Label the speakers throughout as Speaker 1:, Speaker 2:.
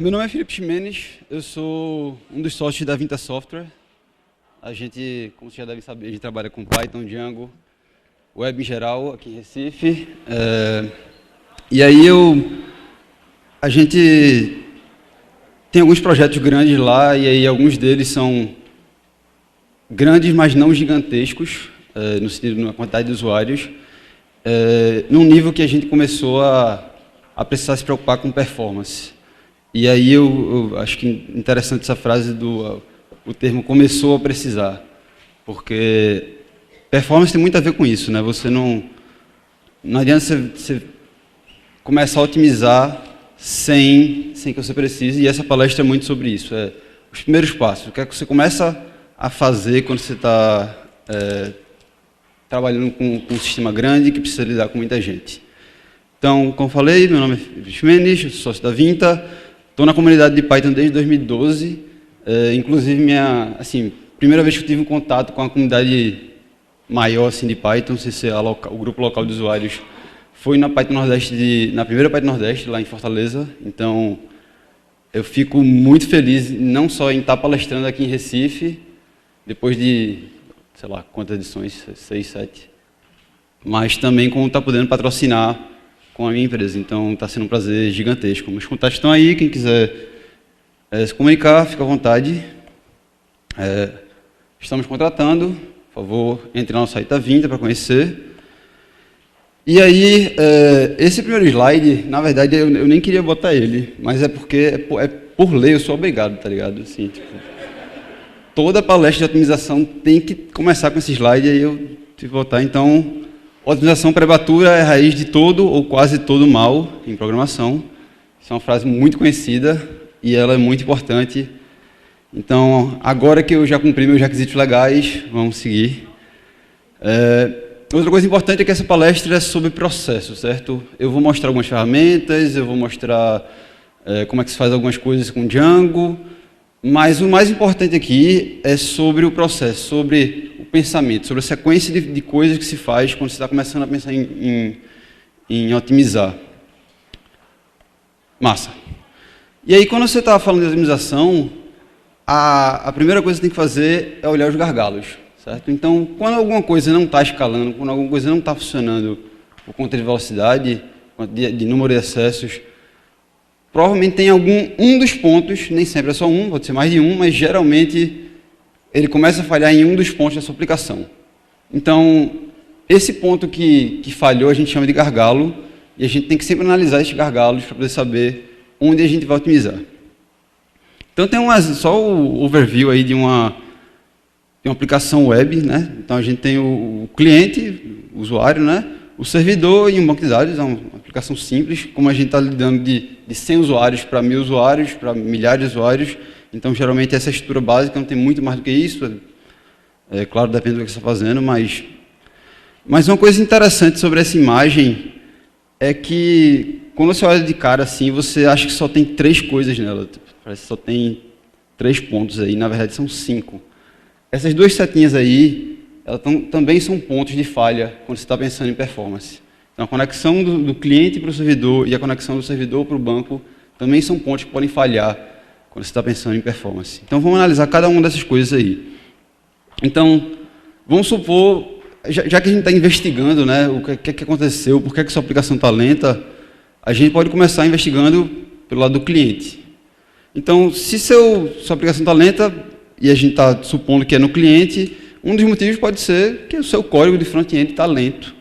Speaker 1: Meu nome é Felipe Ximenes, eu sou um dos sócios da Vinta Software. A gente, como vocês já devem saber, a gente trabalha com Python, Django, web em geral, aqui em Recife. E aí a gente tem alguns projetos grandes lá, e aí alguns deles são grandes, mas não gigantescos, no sentido na quantidade de usuários, num nível que a gente começou a precisar se preocupar com performance. E aí eu acho que interessante essa frase o termo começou a precisar, porque performance tem muito a ver com isso, né? Você não adianta você começar a otimizar sem que você precise, e essa palestra é muito sobre isso, os primeiros passos, o que é que você começa a fazer quando você está trabalhando com um sistema grande que precisa lidar com muita gente. Então, como falei, meu nome é Felipe Ximenes, sou sócio da Vinta, estou na comunidade de Python desde 2012, inclusive primeira vez que eu tive um contato com a comunidade maior assim, de Python, sem ser o grupo local de usuários, foi na Python Nordeste, na primeira Python Nordeste, lá em Fortaleza. Então, eu fico muito feliz, não só em estar palestrando aqui em Recife, depois de, sei lá, quantas edições, 6, 7, mas também como estar podendo patrocinar com a minha empresa. Então, está sendo um prazer gigantesco. Meus contatos estão aí, quem quiser se comunicar, fica à vontade. Estamos contratando, por favor, entre no site da Vinta para conhecer. E aí, esse primeiro slide, na verdade, eu nem queria botar ele, mas é porque, por lei, eu sou obrigado, tá ligado? Assim, tipo, toda palestra de otimização tem que começar com esse slide, aí eu tive que botar. Então, otimização prematura é a raiz de todo ou quase todo mal em programação. Isso é uma frase muito conhecida e ela é muito importante. Então, agora que eu já cumpri meus requisitos legais, vamos seguir. Outra coisa importante é que essa palestra é sobre processo, certo? Eu vou mostrar algumas ferramentas, eu vou mostrar como é que se faz algumas coisas com Django, mas o mais importante aqui é sobre o processo, sobre o pensamento, sobre a sequência de coisas que se faz quando você está começando a pensar em otimizar. Massa. E aí, quando você está falando de otimização, a primeira coisa que você tem que fazer é olhar os gargalos. Certo? Então, quando alguma coisa não está escalando, quando alguma coisa não está funcionando por conta de velocidade, de número de acessos, provavelmente tem um dos pontos, nem sempre é só um, pode ser mais de um, mas geralmente ele começa a falhar em um dos pontos da sua aplicação. Então, esse ponto que falhou a gente chama de gargalo, e a gente tem que sempre analisar esses gargalos para poder saber onde a gente vai otimizar. Então, tem só o overview aí de uma aplicação web, né? Então a gente tem o cliente, o usuário, né? O servidor e um banco de dados, é uma aplicação simples, como a gente está lidando de 100 usuários para 1000 usuários, para milhares de usuários, então geralmente essa é a estrutura básica, não tem muito mais do que isso, claro, depende do que você está fazendo, mas uma coisa interessante sobre essa imagem é que quando você olha de cara assim, você acha que só tem 3 coisas nela, parece que só tem 3 pontos aí, na verdade são 5. Essas 2 setinhas aí, elas também são pontos de falha quando você está pensando em performance. Então, a conexão do cliente para o servidor e a conexão do servidor para o banco também são pontos que podem falhar quando você está pensando em performance. Então, vamos analisar cada uma dessas coisas aí. Então, vamos supor, já que a gente está investigando, né, o que aconteceu, por que sua aplicação está lenta, a gente pode começar investigando pelo lado do cliente. Então, se sua aplicação está lenta, e a gente está supondo que é no cliente, um dos motivos pode ser que o seu código de front-end está lento.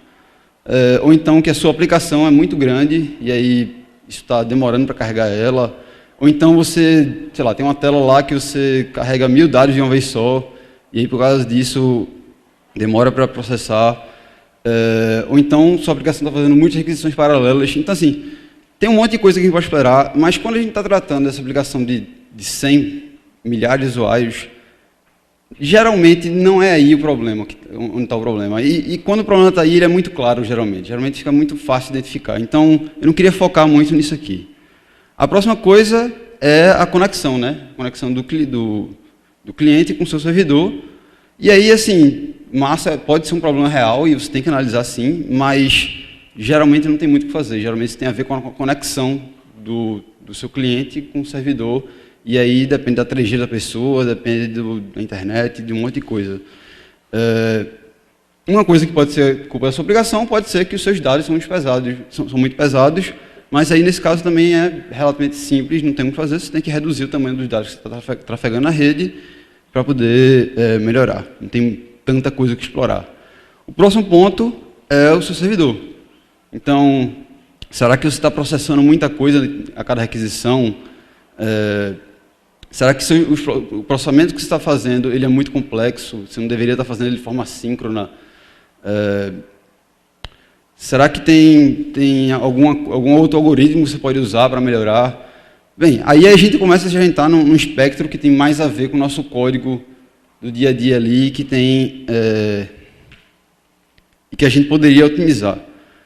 Speaker 1: Ou então que a sua aplicação é muito grande, e aí isso está demorando para carregar ela. Ou então você, sei lá, tem uma tela lá que você carrega 1000 dados de uma vez só, e aí por causa disso demora para processar. Ou então sua aplicação está fazendo muitas requisições paralelas. Então, assim, tem um monte de coisa que a gente pode esperar, mas quando a gente está tratando dessa aplicação de 100 milhares de usuários, geralmente não é aí o problema, onde está o problema. E quando o problema está aí, ele é muito claro, geralmente. Geralmente fica muito fácil de identificar. Então, eu não queria focar muito nisso aqui. A próxima coisa é a conexão, né? A conexão do cliente com o seu servidor. E aí, assim, massa pode ser um problema real e você tem que analisar sim, mas geralmente não tem muito o que fazer. Geralmente isso tem a ver com a conexão do seu cliente com o servidor, e aí depende da 3G da pessoa, depende da internet, de um monte de coisa. Uma coisa que pode ser culpa da sua aplicação, pode ser que os seus dados são muito pesados, são muito pesados, mas aí nesse caso também é relativamente simples, não tem o que fazer, você tem que reduzir o tamanho dos dados que você está trafegando na rede para poder melhorar. Não tem tanta coisa que explorar. O próximo ponto é o seu servidor. Então, será que você está processando muita coisa a cada requisição? Será que o processamento que você está fazendo ele é muito complexo? Você não deveria estar fazendo ele de forma assíncrona? Será que tem algum outro algoritmo que você pode usar para melhorar? Bem, aí a gente começa a entrar num espectro que tem mais a ver com o nosso código do dia a dia ali, que tem e que a gente poderia otimizar.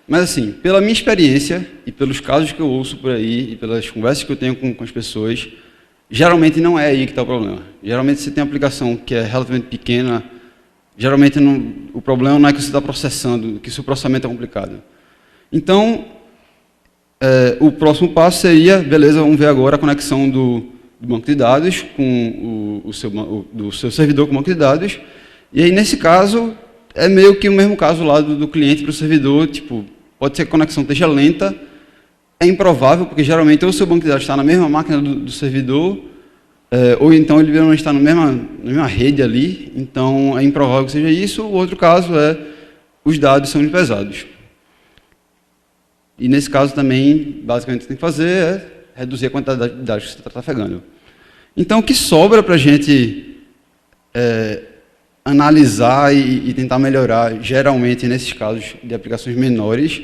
Speaker 1: Mas assim, pela minha experiência e pelos casos que eu ouço por aí e pelas conversas que eu tenho com as pessoas, geralmente não é aí que está o problema. Geralmente você tem uma aplicação que é relativamente pequena, geralmente o problema não é que você está processando, que o seu processamento é complicado. Então, o próximo passo seria, beleza, vamos ver agora a conexão do banco de dados com do seu servidor com o banco de dados. E aí, nesse caso, é meio que o mesmo caso lá do cliente para o servidor, tipo, pode ser que a conexão esteja lenta, é improvável, porque geralmente ou o seu banco de dados está na mesma máquina do servidor, ou então ele não está na mesma rede ali, então é improvável que seja isso. O outro caso é os dados são muito pesados. E nesse caso também, basicamente, o que você tem que fazer é reduzir a quantidade de dados que você está trafegando. Então, o que sobra para a gente analisar e tentar melhorar, geralmente, nesses casos de aplicações menores,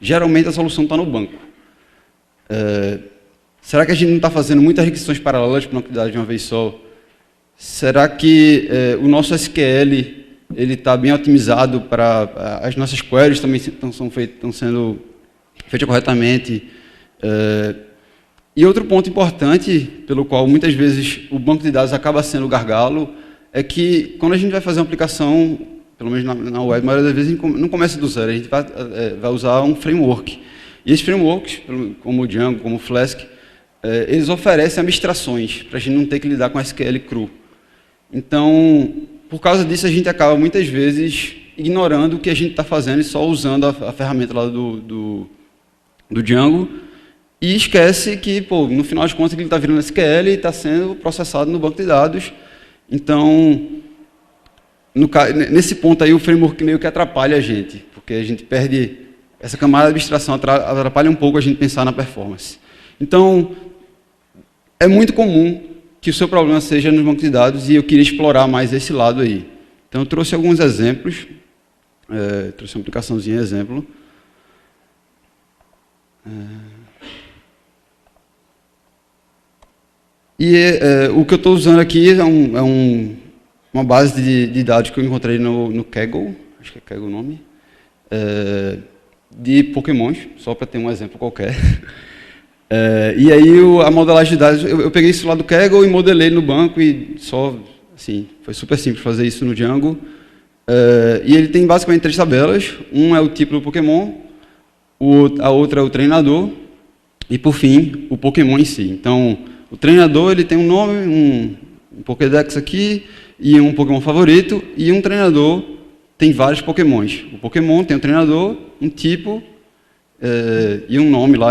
Speaker 1: geralmente a solução está no banco. Será que a gente não está fazendo muitas requisições paralelas para uma quantidade de uma vez só? Será que o nosso SQL ele está bem otimizado para as nossas queries também estão sendo feitas corretamente? E outro ponto importante, pelo qual muitas vezes o banco de dados acaba sendo o gargalo, é que quando a gente vai fazer uma aplicação, pelo menos na web, a maioria das vezes a gente não começa do zero, a gente vai usar um framework. E esses frameworks, como o Django, como o Flask, eles oferecem abstrações, para a gente não ter que lidar com SQL cru. Então, por causa disso, a gente acaba muitas vezes ignorando o que a gente está fazendo e só usando a ferramenta lá do Django, e esquece que, pô, no final de contas, ele está virando SQL e está sendo processado no banco de dados. Então, nesse ponto aí, o framework meio que atrapalha a gente, porque a gente perde essa camada de abstração, atrapalha um pouco a gente pensar na performance. Então, é muito comum que o seu problema seja nos bancos de dados e eu queria explorar mais esse lado aí. Então, eu trouxe alguns exemplos, trouxe uma aplicaçãozinha exemplo. O que eu estou usando aqui é uma base de dados que eu encontrei no Kaggle, acho que é Kaggle o nome, de Pokémons, só para ter um exemplo qualquer. E aí a modelagem de dados, eu peguei isso lá do Kaggle e modelei no banco e só, assim, foi super simples fazer isso no Django. E ele tem basicamente 3 tabelas, um é o tipo do Pokémon, a outra é o treinador e, por fim, o Pokémon em si. Então, o treinador ele tem um nome, um Pokédex aqui e um Pokémon favorito, e um treinador tem vários Pokémons. O Pokémon tem um treinador, um tipo e um nome lá,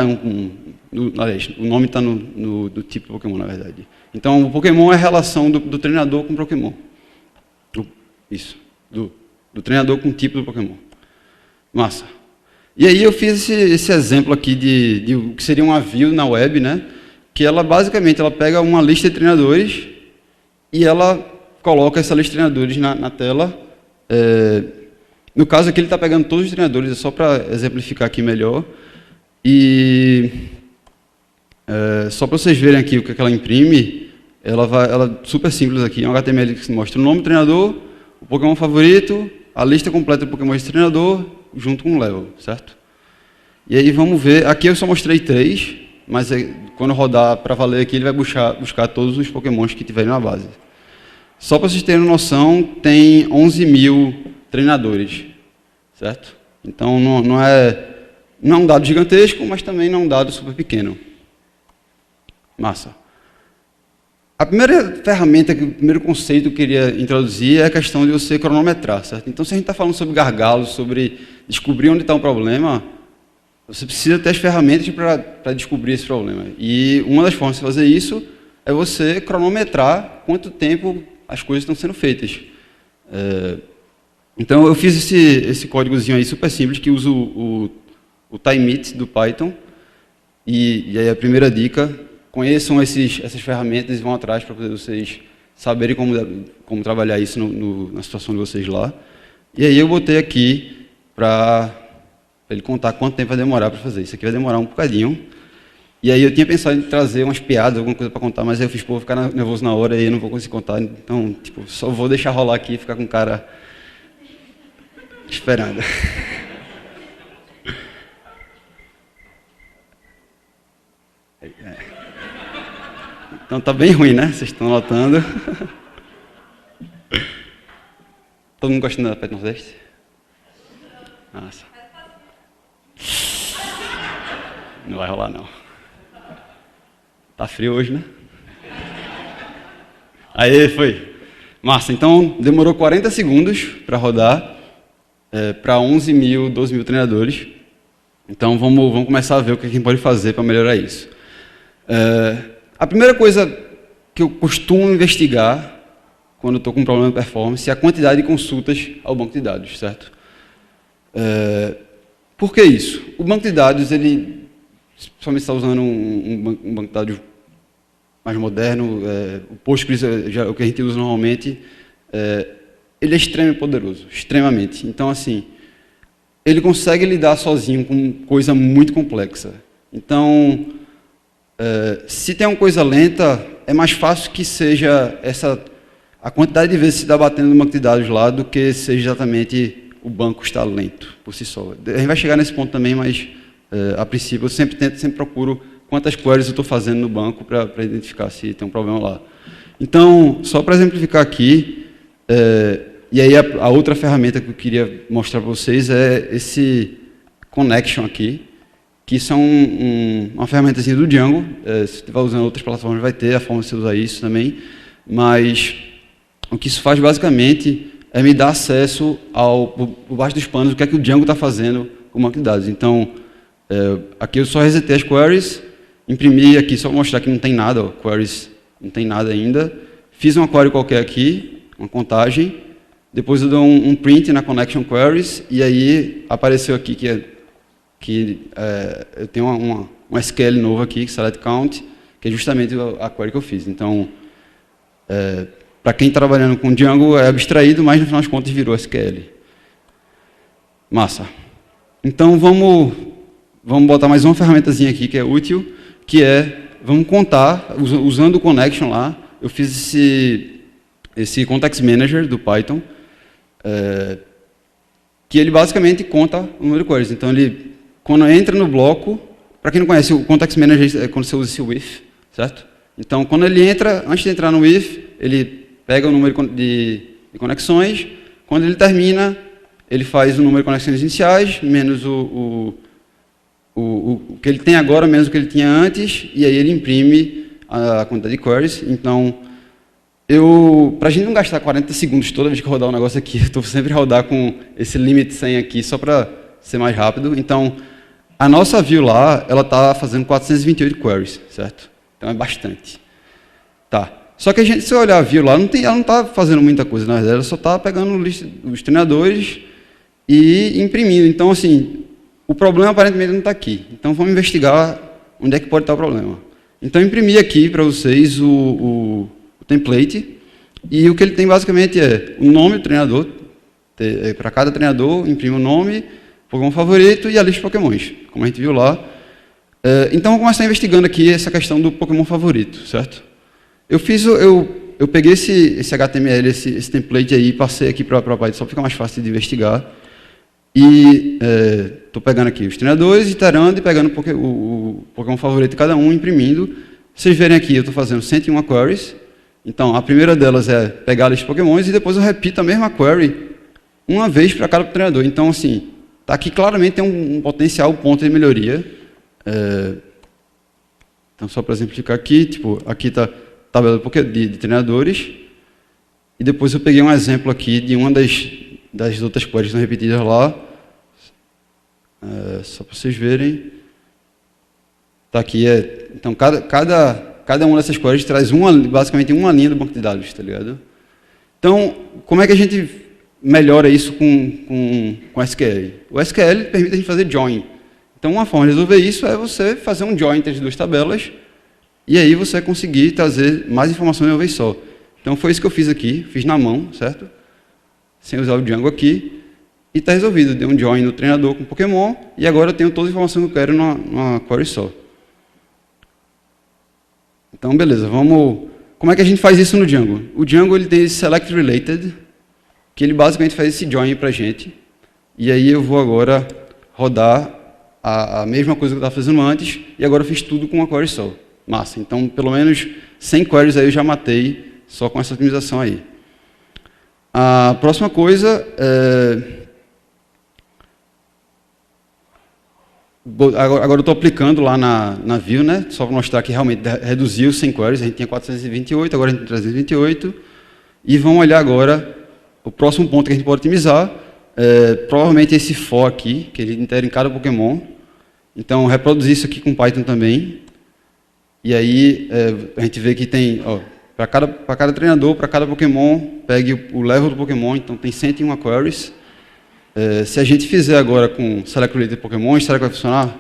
Speaker 1: aliás, o nome está do tipo do Pokémon, na verdade. Então, o Pokémon é a relação do treinador com o Pokémon. Isso, do treinador com o tipo do Pokémon. Massa. E aí eu fiz esse exemplo aqui de o que seria uma view na web, né? Que ela basicamente pega uma lista de treinadores e ela coloca essa lista de treinadores na tela. No caso aqui ele está pegando todos os treinadores, é só para exemplificar aqui melhor. E só para vocês verem aqui o que ela imprime, ela é super simples aqui, é um HTML que mostra o nome do treinador, o Pokémon favorito, a lista completa do Pokémon de treinador, junto com o level, certo? E aí vamos ver, aqui eu só mostrei 3, mas quando rodar para valer aqui, ele vai buscar todos os Pokémons que tiverem na base. Só para vocês terem noção, tem 11 mil treinadores, certo? Então não é um dado gigantesco, mas também não é um dado super pequeno. Massa. A primeira ferramenta, o primeiro conceito que eu queria introduzir é a questão de você cronometrar, certo? Então, se a gente está falando sobre gargalos, sobre descobrir onde está um problema, você precisa ter as ferramentas para descobrir esse problema. E uma das formas de fazer isso é você cronometrar quanto tempo as coisas estão sendo feitas. Então, eu fiz esse códigozinho aí super simples, que usa o timeIt do Python. E aí a primeira dica, conheçam essas ferramentas e vão atrás para vocês saberem como trabalhar isso na situação de vocês lá. E aí eu botei aqui para ele contar quanto tempo vai demorar para fazer. Isso aqui vai demorar um bocadinho. E aí eu tinha pensado em trazer umas piadas, alguma coisa para contar, mas aí eu fiz, pô, vou ficar nervoso na hora e eu não vou conseguir contar. Então, tipo, só vou deixar rolar aqui e ficar com o cara esperando. Então tá bem ruim, né? Vocês estão notando. Todo mundo gostando da Pet Nordeste? Nossa. Não vai rolar, não. Tá frio hoje, né? Aí, foi. Massa, então demorou 40 segundos para rodar para 11 mil, 12 mil treinadores. Então vamos começar a ver o que a gente pode fazer para melhorar isso. A primeira coisa que eu costumo investigar quando estou com um problema de performance é a quantidade de consultas ao banco de dados, certo? Por que isso? O banco de dados, ele, principalmente está usando um banco de dados mais moderno, o Postgres, o que a gente usa normalmente, ele é extremamente poderoso, extremamente. Então, assim, ele consegue lidar sozinho com coisa muito complexa. Então, se tem uma coisa lenta, é mais fácil que seja a quantidade de vezes que se está batendo no banco de dados lá do que seja exatamente o banco está lento por si só. A gente vai chegar nesse ponto também, mas a princípio eu sempre procuro quantas queries eu estou fazendo no banco para identificar se tem um problema lá. Então, só para exemplificar aqui, e aí a outra ferramenta que eu queria mostrar para vocês é esse connection aqui, que são uma ferramentazinha do Django. Se você estiver usando outras plataformas, vai ter a forma de você usar isso também. Mas o que isso faz, basicamente, é me dar acesso por baixo dos panos, o que é que o Django está fazendo com o banco de dados. Então, aqui eu só resetei as queries, imprimi aqui, só para mostrar que não tem nada, queries não tem nada ainda. Fiz uma query qualquer aqui, uma contagem. Depois eu dou um print na connection queries, e aí apareceu aqui que eu tenho um SQL novo aqui, select count, que é justamente a query que eu fiz. Então, para quem está trabalhando com Django é abstraído, mas no final das contas virou SQL. Massa. Então vamos botar mais uma ferramentazinha aqui que é útil, que vamos contar, usando o connection lá, eu fiz esse context manager do Python, que ele basicamente conta o número de queries. Então ele, quando entra no bloco, para quem não conhece, o context manager é quando você usa esse with, certo? Então quando ele entra, antes de entrar no with, ele pega o número de conexões, quando ele termina, ele faz o número de conexões iniciais, menos o que ele tem agora, menos o que ele tinha antes, e aí ele imprime a quantidade de queries. Então, para a gente não gastar 40 segundos toda vez que eu rodar um negócio aqui, eu estou sempre a rodar com esse limit 100 aqui, só para ser mais rápido. Então, a nossa view lá, ela está fazendo 428 queries, certo? Então, é bastante. Tá. Só que a gente, se olhar a view lá, ela não está fazendo muita coisa, na verdade, ela só está pegando os treinadores e imprimindo. Então, assim, o problema aparentemente não está aqui. Então, vamos investigar onde é que pode estar o problema. Então, eu imprimi aqui para vocês o template, e o que ele tem basicamente é o nome do treinador, para cada treinador, imprime o nome, Pokémon favorito e a lista de Pokémons, como a gente viu lá. Então, vou começar investigando aqui essa questão do Pokémon favorito, certo? Eu peguei esse HTML, esse template aí, e passei aqui para a Python, só fica mais fácil de investigar. E estou pegando aqui os treinadores, iterando e pegando o Pokémon favorito de cada um, imprimindo. Vocês verem aqui, eu estou fazendo 101 queries. Então, a primeira delas é pegar a lista de Pokémons e depois eu repito a mesma query uma vez para cada treinador. Então, assim, tá aqui claramente tem um potencial ponto de melhoria. Então, só para exemplificar aqui, tipo, aqui está a tabela de treinadores, e depois eu peguei um exemplo aqui de uma das outras queries que estão repetidas lá, só para vocês verem. Tá aqui, então, cada uma dessas queries traz basicamente uma linha do banco de dados, tá ligado? Então, como é que a gente melhora isso com SQL? O SQL permite a gente fazer join. Então, uma forma de resolver isso é você fazer um join entre as duas tabelas e aí você conseguir trazer mais informação de uma vez só. Então, foi isso que eu fiz aqui, fiz na mão, certo? Sem usar o Django aqui. E está resolvido. Dei um join no treinador com Pokémon e agora eu tenho toda a informação que eu quero numa query só. Então, beleza, vamos... Como é que a gente faz isso no Django? O Django ele tem esse select related, que ele basicamente faz esse join para a gente. E aí eu vou agora rodar a mesma coisa que eu estava fazendo antes, e agora eu fiz tudo com uma query só. Massa. Então, pelo menos 100 queries aí eu já matei só com essa otimização aí. A próxima coisa Agora eu estou aplicando lá na view, né? Só para mostrar que realmente reduziu 100 queries, a gente tinha 428, agora a gente tem 328. E vamos olhar agora o próximo ponto que a gente pode otimizar. Provavelmente esse for aqui, que ele integra em cada Pokémon. Então, reproduzir isso aqui com Python também. E aí a gente vê que tem, para cada treinador, para cada Pokémon, pegue o level do Pokémon, então tem 101 queries. Se a gente fizer agora com Select Related Pokémon, será que vai funcionar?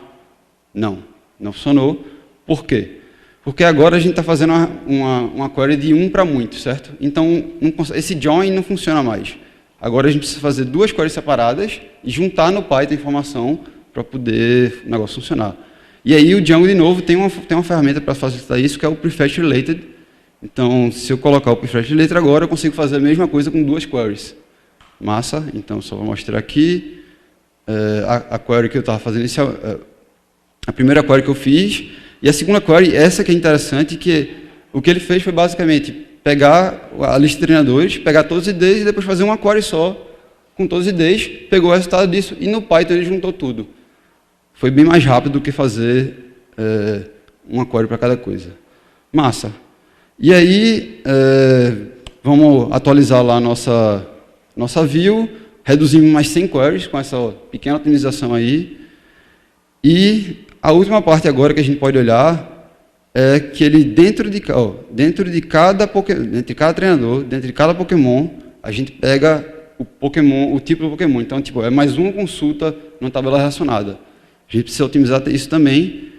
Speaker 1: Não, não funcionou. Por quê? Porque agora a gente está fazendo uma query de 1 para muito, certo? Então, esse join não funciona mais. Agora a gente precisa fazer duas queries separadas e juntar no Python a informação para poder o negócio funcionar. E aí o Django, de novo, tem uma ferramenta para facilitar isso, que é o Prefetch Related. Então, se eu colocar o Prefetch Related agora, eu consigo fazer a mesma coisa com duas queries. Massa, então só vou mostrar aqui a query que eu estava fazendo, a primeira query que eu fiz, e a segunda query, essa que é interessante, que o que ele fez foi basicamente pegar a lista de treinadores, pegar todos os IDs e depois fazer uma query só, com todos os IDs, pegou o resultado disso e no Python ele juntou tudo. Foi bem mais rápido do que fazer uma query para cada coisa. Massa. E aí, vamos atualizar lá a nossa view, reduzimos mais 100 queries com essa pequena otimização aí. E a última parte agora que a gente pode olhar é que ele dentro de cada treinador, dentro de cada Pokémon, a gente pega o tipo do Pokémon. Então, é mais uma consulta numa tabela relacionada. A gente precisa otimizar isso também.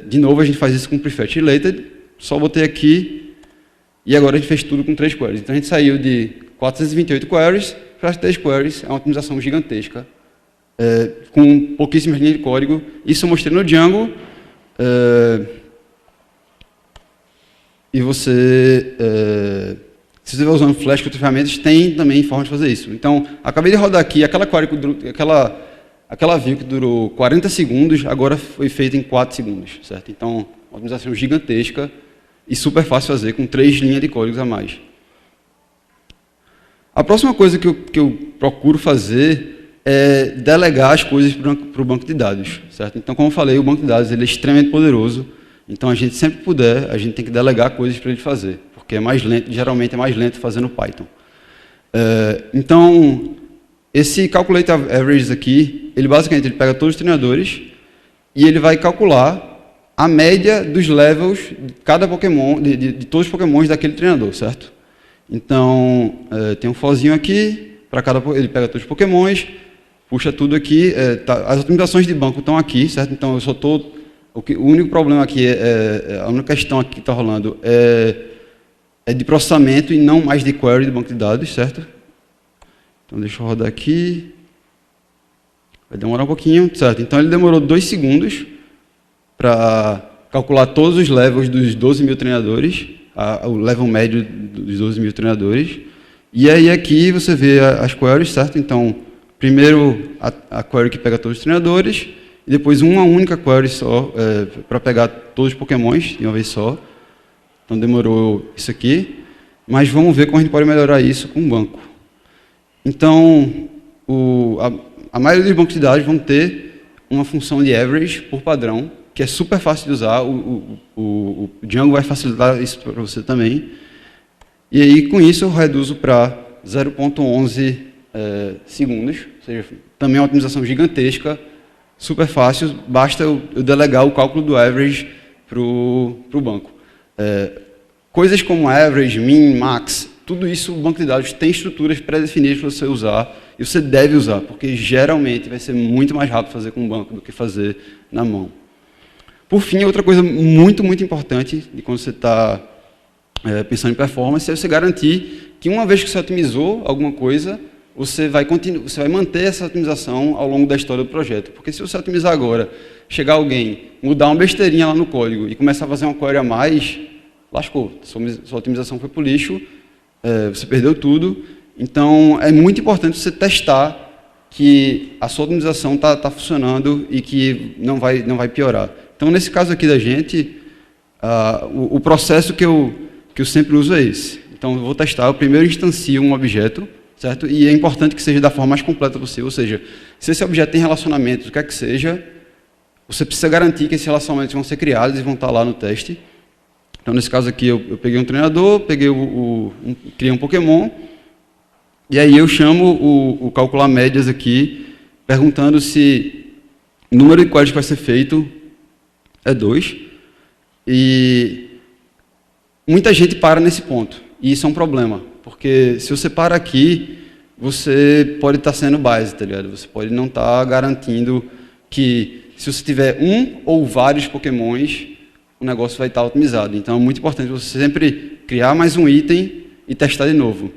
Speaker 1: De novo, a gente faz isso com Prefetch Related. Só botei aqui e agora a gente fez tudo com 3 queries. Então, a gente saiu de 428 queries para 3 queries, é uma otimização gigantesca, com pouquíssimas linhas de código. Isso eu mostrei no Django, e se você estiver usando Flash com outras ferramentas, tem também forma de fazer isso. Então, acabei de rodar aqui, aquela view que durou 40 segundos, agora foi feita em 4 segundos, certo? Então, uma otimização gigantesca e super fácil de fazer, com 3 linhas de códigos a mais. A próxima coisa que eu procuro fazer é delegar as coisas para o banco de dados, certo? Então, como eu falei, o banco de dados ele é extremamente poderoso, então a gente sempre puder, a gente tem que delegar coisas para ele fazer, porque é mais lento, geralmente é mais lento fazer no Python. Então, esse Calculate Averages aqui, ele basicamente pega todos os treinadores e ele vai calcular a média dos levels de cada Pokémon, de todos os Pokémons daquele treinador, certo? Então, tem um forzinho aqui, ele pega todos os Pokémons, puxa tudo aqui, as otimizações de banco estão aqui, certo? Então, eu só estou... O único problema aqui, a única questão aqui que está rolando é de processamento e não mais de query do banco de dados, certo? Então, deixa eu rodar aqui. Vai demorar um pouquinho, certo? Então, ele demorou 2 segundos para calcular todos os levels dos 12 mil treinadores, o level médio dos 12 mil treinadores. E aí aqui você vê as queries, certo? Então, primeiro a query que pega todos os treinadores, e depois uma única query só para pegar todos os Pokémons de uma vez só. Então demorou isso aqui, mas vamos ver como a gente pode melhorar isso com o banco. Então, a maioria dos bancos de dados vão ter uma função de average por padrão, que é super fácil de usar, o Django vai facilitar isso para você também. E aí, com isso, eu reduzo para 0,11 segundos, ou seja, também é uma otimização gigantesca, super fácil, basta eu delegar o cálculo do average para o banco. Coisas como average, min, max, tudo isso o banco de dados tem estruturas pré-definidas para você usar, e você deve usar, porque geralmente vai ser muito mais rápido fazer com o banco do que fazer na mão. Por fim, outra coisa muito, muito importante de quando você está pensando em performance é você garantir que uma vez que você otimizou alguma coisa, você vai manter essa otimização ao longo da história do projeto. Porque se você otimizar agora, chegar alguém, mudar uma besteirinha lá no código e começar a fazer uma query a mais, lascou. Sua otimização foi para o lixo, você perdeu tudo. Então, é muito importante você testar que a sua otimização está funcionando e que não vai piorar. Então, nesse caso aqui da gente, o processo que eu sempre uso é esse. Então, eu vou testar, eu primeiro instancio um objeto, certo? E é importante que seja da forma mais completa possível, ou seja, se esse objeto tem relacionamentos, o que é que seja, você precisa garantir que esses relacionamentos vão ser criados e vão estar lá no teste. Então, nesse caso aqui, eu peguei um treinador, criei um Pokémon, e aí eu chamo o calcular médias aqui, perguntando se o número de queries que vai ser feito é 2, e muita gente para nesse ponto, e isso é um problema, porque se você para aqui, você pode estar sendo biased, tá ligado? Você pode não estar garantindo que, se você tiver um ou vários Pokémons, o negócio vai estar otimizado. Então, é muito importante você sempre criar mais um item e testar de novo.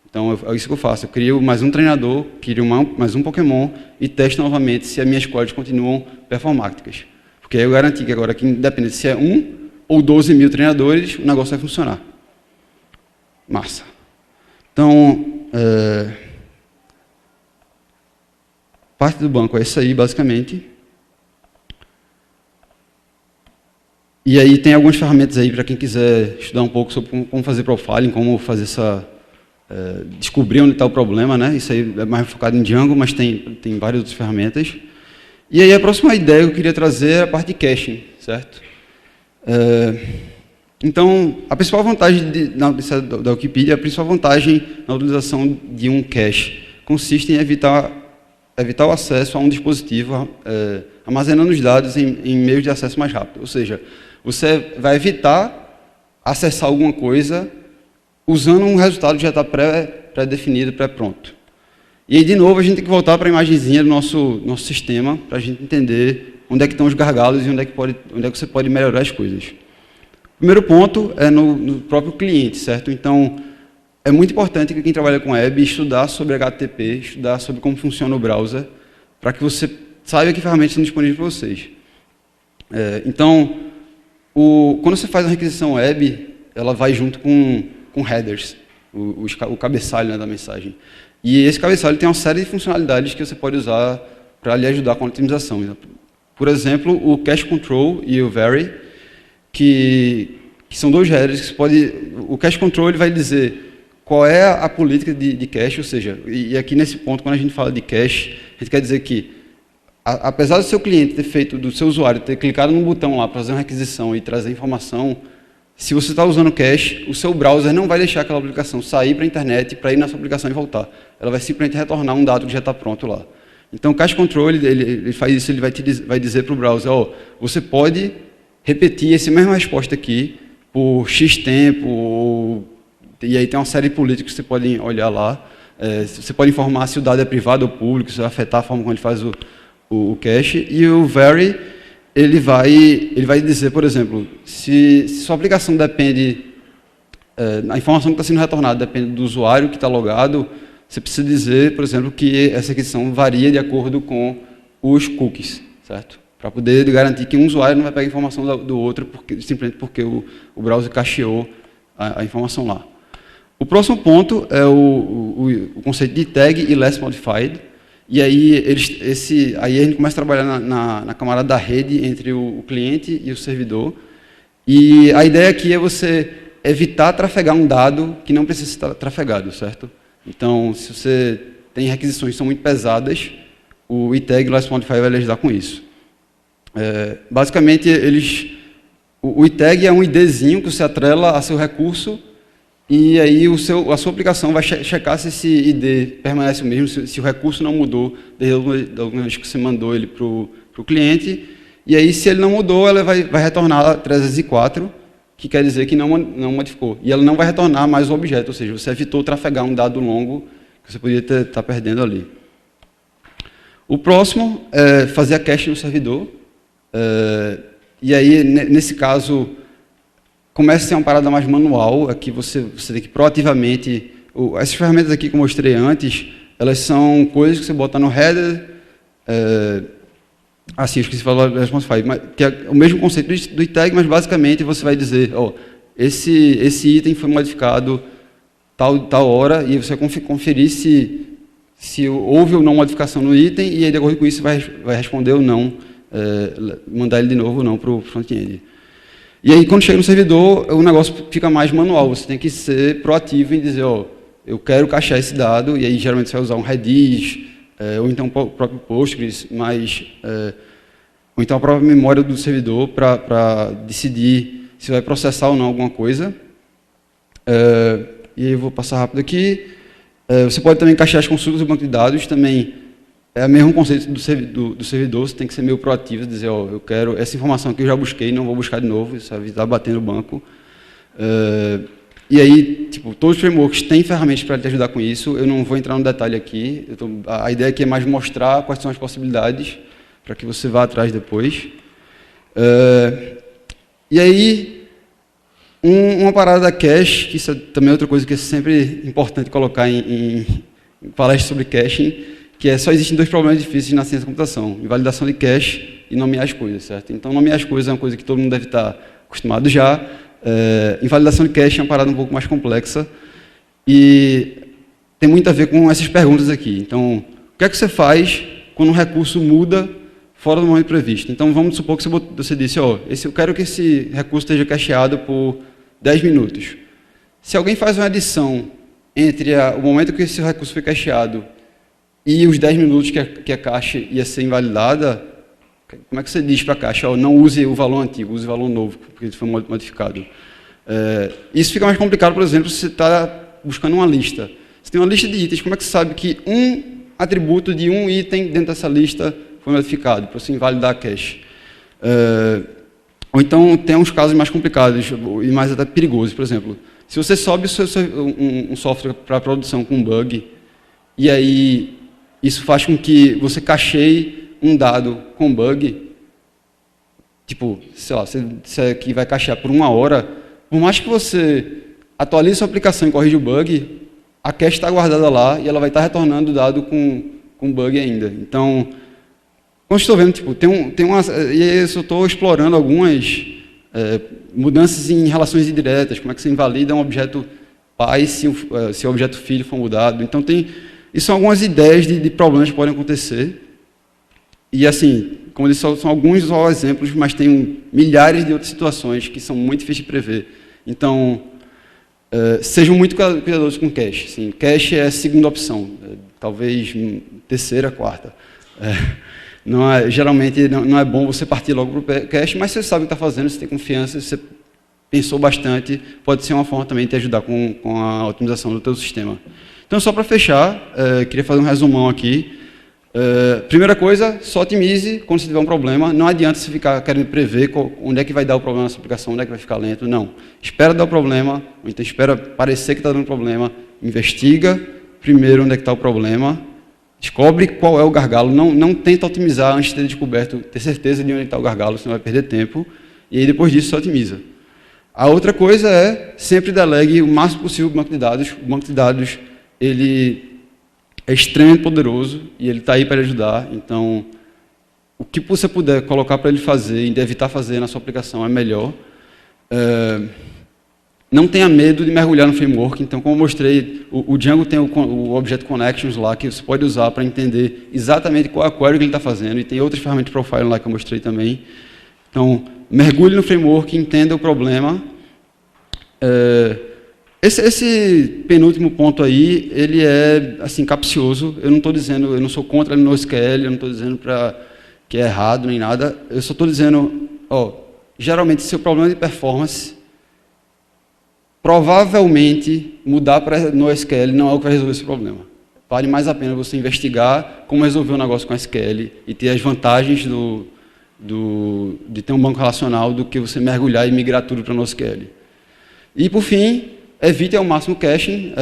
Speaker 1: Então, é isso que eu faço. Eu crio mais um treinador, crio mais um Pokémon e testo novamente se as minhas queries continuam performáticas. Porque aí eu garanti que agora, que independente se é 1 ou 12 mil treinadores, o negócio vai funcionar. Massa. Então, parte do banco é isso aí, basicamente. E aí tem algumas ferramentas aí para quem quiser estudar um pouco sobre como fazer profiling, como fazer descobrir onde está o problema, né? Isso aí é mais focado em Django, mas tem várias outras ferramentas. E aí a próxima ideia que eu queria trazer é a parte de caching, certo? Então, a principal vantagem da Wikipedia, a principal vantagem na utilização de um cache consiste em evitar o acesso a um dispositivo armazenando os dados em meios de acesso mais rápido. Ou seja, você vai evitar acessar alguma coisa usando um resultado que já está pré-definido, pré-pronto. E aí, de novo, a gente tem que voltar para a imagenzinha do nosso sistema para a gente entender onde é que estão os gargalos e onde é que você pode melhorar as coisas. O primeiro ponto é no próprio cliente, certo? Então, é muito importante que quem trabalha com web estudar sobre HTTP, estudar sobre como funciona o browser, para que você saiba que ferramentas estão disponíveis para vocês. Então, quando você faz uma requisição web, ela vai junto com headers, o cabeçalho, né, da mensagem. E esse cabeçalho tem uma série de funcionalidades que você pode usar para lhe ajudar com a otimização. Por exemplo, o cache control e o vary, que são dois headers que você pode... O cache control ele vai dizer qual é a política de cache, ou seja, e aqui nesse ponto, quando a gente fala de cache, a gente quer dizer que, apesar do seu cliente do seu usuário ter clicado no botão lá para fazer uma requisição e trazer informação, se você está usando cache, o seu browser não vai deixar aquela aplicação sair para a internet para ir na sua aplicação e voltar. Ela vai simplesmente retornar um dado que já está pronto lá. Então, o cache control ele faz isso, ele vai dizer para o browser, você pode repetir essa mesma resposta aqui por X tempo, e aí tem uma série de políticas que você pode olhar lá. Você pode informar se o dado é privado ou público, se vai afetar a forma como ele faz o cache. E o vary, ele vai dizer, por exemplo, se sua aplicação depende, a informação que está sendo retornada depende do usuário que está logado, você precisa dizer, por exemplo, que essa requisição varia de acordo com os cookies, certo? Para poder garantir que um usuário não vai pegar a informação do outro simplesmente porque o browser cacheou a informação lá. O próximo ponto é o conceito de tag e less modified. E aí, aí a gente começa a trabalhar na camada da rede entre o cliente e o servidor. E a ideia aqui é você evitar trafegar um dado que não precisa ser trafegado, certo? Então, se você tem requisições que são muito pesadas, o tag e less modified vai lhe ajudar com isso. Basicamente, o ITAG é um IDzinho que você atrela a seu recurso e aí a sua aplicação vai checar se esse ID permanece o mesmo, se o recurso não mudou desde a última vez que você mandou ele para o cliente. E aí, se ele não mudou, ela vai retornar 304, que quer dizer que não modificou. E ela não vai retornar mais o objeto, ou seja, você evitou trafegar um dado longo que você podia estar perdendo ali. O próximo é fazer a cache no servidor. E aí, nesse caso, começa a ser uma parada mais manual. Aqui você tem que proativamente... Essas ferramentas aqui que eu mostrei antes, elas são coisas que você bota no header... Assim, eu esqueci de falar do Responsify, que é o mesmo conceito do ITAG, mas basicamente você vai dizer, esse item foi modificado tal hora, e você vai conferir se houve ou não modificação no item, e aí, de acordo com isso, vai responder ou não, mandar ele de novo ou não para o front-end. E aí, quando chega no servidor, o negócio fica mais manual, você tem que ser proativo em dizer, eu quero cachear esse dado, e aí geralmente você vai usar um Redis, ou então o próprio Postgres, ou então a própria memória do servidor para decidir se vai processar ou não alguma coisa. E aí eu vou passar rápido aqui. Você pode também cachear as consultas do banco de dados, também é o mesmo conceito do servidor, você tem que ser meio proativo, dizer, eu quero essa informação que eu já busquei, não vou buscar de novo, isso vai estar batendo o banco. E aí, todos os frameworks têm ferramentas para te ajudar com isso, eu não vou entrar no detalhe aqui, a ideia aqui é mais mostrar quais são as possibilidades, para que você vá atrás depois. E aí, uma parada da cache, que isso é também outra coisa que é sempre importante colocar em palestras sobre caching, que só existem dois problemas difíceis na ciência da computação, invalidação de cache e nomear as coisas, certo? Então, nomear as coisas é uma coisa que todo mundo deve estar acostumado já. Invalidação de cache é uma parada um pouco mais complexa e tem muito a ver com essas perguntas aqui. Então, o que é que você faz quando um recurso muda fora do momento previsto? Então, vamos supor que você disse, eu quero que esse recurso esteja cacheado por 10 minutos. Se alguém faz uma adição entre o momento que esse recurso foi cacheado e os 10 minutos que a cache ia ser invalidada, como é que você diz para a caixa, não use o valor antigo, use o valor novo, porque ele foi modificado? Isso fica mais complicado, por exemplo, se você está buscando uma lista. Você tem uma lista de itens, como é que você sabe que um atributo de um item dentro dessa lista foi modificado, para você invalidar a cache? Ou então, tem uns casos mais complicados e mais até perigosos, por exemplo. Se você sobe um software para produção com um bug, e aí isso faz com que você cacheie um dado com bug, sei lá, você aqui vai cachear por 1 hora, por mais que você atualize sua aplicação e corrija o bug, a cache está guardada lá e ela vai estar retornando o dado com bug ainda. Então, como estou vendo, e eu estou explorando algumas mudanças em relações indiretas, como é que você invalida um objeto pai se o objeto filho for mudado. Então, isso são algumas ideias de problemas que podem acontecer. E, assim, como eu disse, são alguns só exemplos, mas tem milhares de outras situações que são muito difíceis de prever. Então, sejam muito cuidadosos com cache. Assim, cache é a segunda opção, talvez terceira, quarta. Geralmente não é bom você partir logo para o cache, mas você sabe o que está fazendo, você tem confiança, você pensou bastante, pode ser uma forma também de te ajudar com a otimização do teu sistema. Então, só para fechar, queria fazer um resumão aqui. Primeira coisa, só otimize quando você tiver um problema. Não adianta você ficar querendo prever onde é que vai dar o problema na sua aplicação, onde é que vai ficar lento. Não. Espera dar o problema, ou então espera parecer que está dando problema. Investiga primeiro onde é que está o problema. Descobre qual é o gargalo. Não tenta otimizar antes de ter descoberto, ter certeza de onde está o gargalo, senão vai perder tempo. E aí, depois disso, só otimiza. A outra coisa é, sempre delegue o máximo possível o banco de dados. O banco de dados, ele é extremamente poderoso e ele está aí para ajudar. Então, o que você puder colocar para ele fazer e evitar fazer na sua aplicação é melhor. Não tenha medo de mergulhar no framework. Então, como eu mostrei, o Django tem o Object Connections lá, que você pode usar para entender exatamente qual é a query que ele está fazendo. E tem outras ferramentas de profiling lá que eu mostrei também. Então, mergulhe no framework, entenda o problema. Esse penúltimo ponto aí, ele é assim capcioso. Eu não estou dizendo, eu não sou contra a NoSQL, eu não estou dizendo para que é errado nem nada. Eu só estou dizendo, geralmente, seu problema de performance, provavelmente, mudar para NoSQL não é o que vai resolver esse problema. Vale mais a pena você investigar como resolver um negócio com SQL e ter as vantagens de ter um banco relacional do que você mergulhar e migrar tudo para NoSQL. E, por fim, evite ao máximo caching.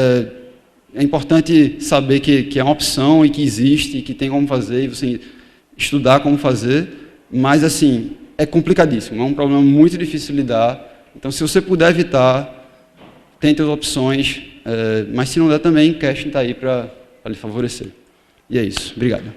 Speaker 1: É importante saber que é uma opção e que existe, e que tem como fazer, e você estudar como fazer, mas, assim, é complicadíssimo, é um problema muito difícil de lidar. Então, se você puder evitar, tente as opções, mas se não der também, caching está aí para lhe favorecer. E é isso. Obrigado.